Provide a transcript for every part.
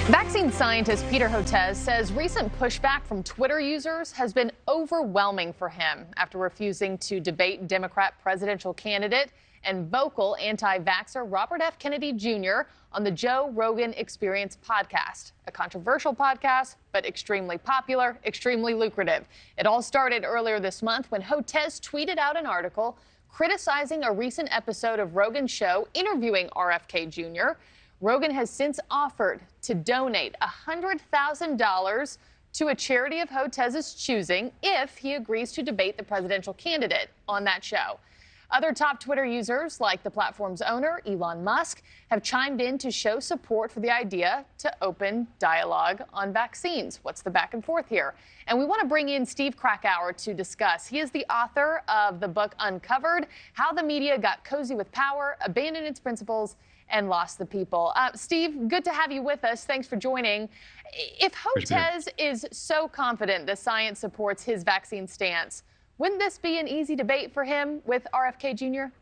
Vaccine scientist Peter Hotez says recent pushback from Twitter users has been overwhelming for him after refusing to debate Democrat presidential candidate and vocal anti-vaxxer Robert F. Kennedy Jr. on the Joe Rogan Experience podcast, a controversial podcast, but extremely popular, extremely lucrative. It all started earlier this month when Hotez tweeted out an article criticizing a recent episode of Rogan's show interviewing RFK Jr. Rogan has since offered to donate $100,000 to a charity of Hotez's choosing if he agrees to debate the presidential candidate on that show. Other top Twitter users, like the platform's owner, Elon Musk, have chimed in to show support for the idea to open dialogue on vaccines. What's the back and forth here? And we want to bring in Steve Krakauer to discuss. He is the author of the book Uncovered: How the Media Got Cozy with Power, Abandoned Its Principles, and Lost the People. Steve, good to have you with us. Thanks for joining. If Hotez is so confident the science supports his vaccine stance, wouldn't this be an easy debate for him with RFK Jr.?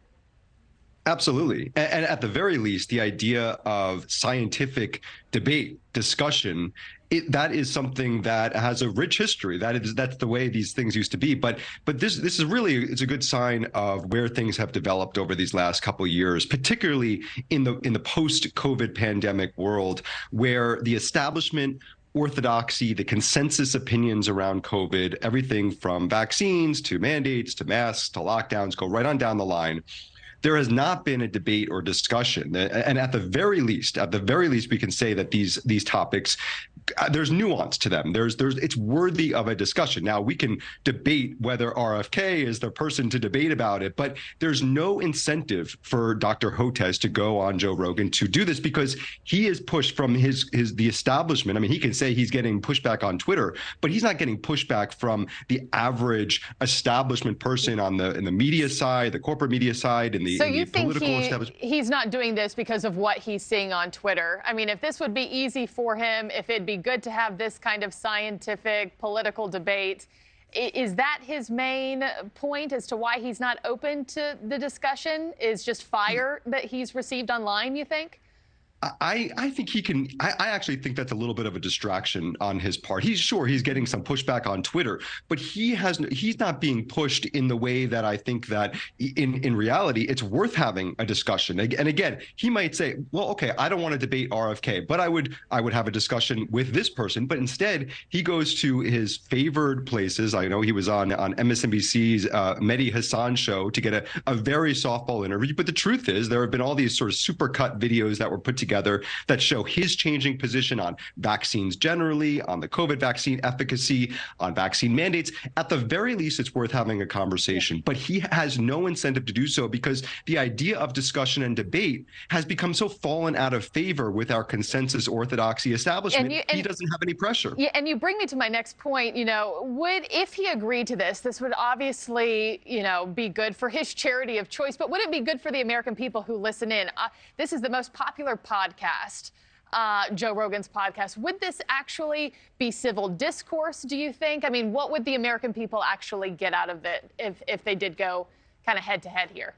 Absolutely. And at the very least, the idea of scientific debate, discussion, that is something that has a rich history. That's the way these things used to be. But this is really, it's a good sign of where things have developed over these last couple of years, particularly in the post-COVID pandemic world, where the establishment, orthodoxy, the consensus opinions around COVID, everything from vaccines to mandates to masks to lockdowns, go right on down the line. There has not been a debate or discussion, and at the very least, we can say that these topics, there's nuance to them. It's worthy of a discussion. Now, we can debate whether RFK is the person to debate about it, but there's no incentive for Dr. Hotez to go on Joe Rogan to do this because he is pushed from the establishment. I mean, he can say he's getting pushback on Twitter, but he's not getting pushback from the average establishment person in the media side, the corporate media side, and so you think he's not doing this because of what he's seeing on Twitter? I mean, if this would be easy for him, if it'd be good to have this kind of scientific political debate, is that his main point as to why he's not open to the discussion? Is just fire that he's received online, you think? I think he can. I actually think that's a little bit of a distraction on his part. He's getting some pushback on Twitter, but he's not being pushed in the way that I think that in reality it's worth having a discussion. And again, he might say, well, okay, I don't want to debate RFK, but I would have a discussion with this person. But instead, he goes to his favored places. I know he was on MSNBC's Mehdi Hassan show to get a very softball interview. But the truth is, there have been all these sort of supercut videos that were put together that show his changing position on vaccines generally, on the COVID vaccine efficacy, on vaccine mandates. At the very least, it's worth having a conversation. But he has no incentive to do so because the idea of discussion and debate has become so fallen out of favor with our consensus orthodoxy establishment. He doesn't have any pressure. Yeah, and you bring me to my next point. If he agreed to this would obviously, be good for his charity of choice. But would it be good for the American people who listen in? This is the most popular podcast, Joe Rogan's podcast. Would this actually be civil discourse, do you think? I mean, what would the American people actually get out of it if they did go kind of head to head here?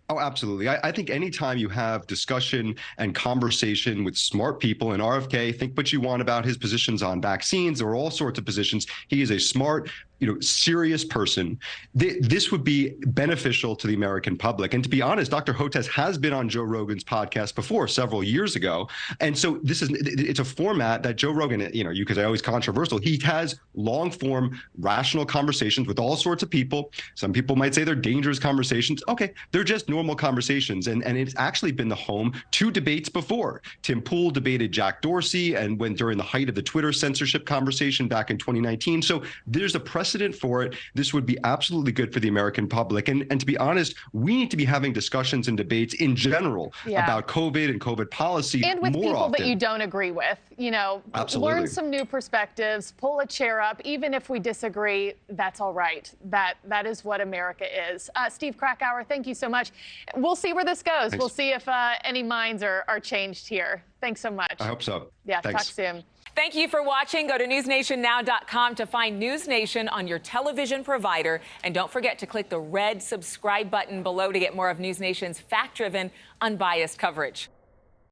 Oh, absolutely. I think anytime you have discussion and conversation with smart people, and RFK, think what you want about his positions on vaccines or all sorts of positions. He is a smart, serious person. This would be beneficial to the American public. And to be honest, Dr. Hotez has been on Joe Rogan's podcast before, several years ago. And so it's a format that Joe Rogan, because I always controversial, he has long form, rational conversations with all sorts of people. Some people might say they're dangerous conversations. Okay, they're just normal conversations. And it's actually been the home to debates before. Tim Pool debated Jack Dorsey and during the height of the Twitter censorship conversation back in 2019. So there's a precedent for it. This would be absolutely good for the American public. And to be honest, we need to be having discussions and debates in general about COVID and COVID policy and with more people often. That you don't agree with. Absolutely. Learn some new perspectives, pull a chair up. Even if we disagree, that's all right. That is what America is. Steve Krakauer, thank you so much. We'll see where this goes. Thanks. We'll see if any minds are changed here. Thanks so much. I hope so. Yeah, Thanks. Talk soon. Thank you for watching. Go to newsnationnow.com to find NewsNation on your television provider. And don't forget to click the red subscribe button below to get more of NewsNation's fact-driven, unbiased coverage.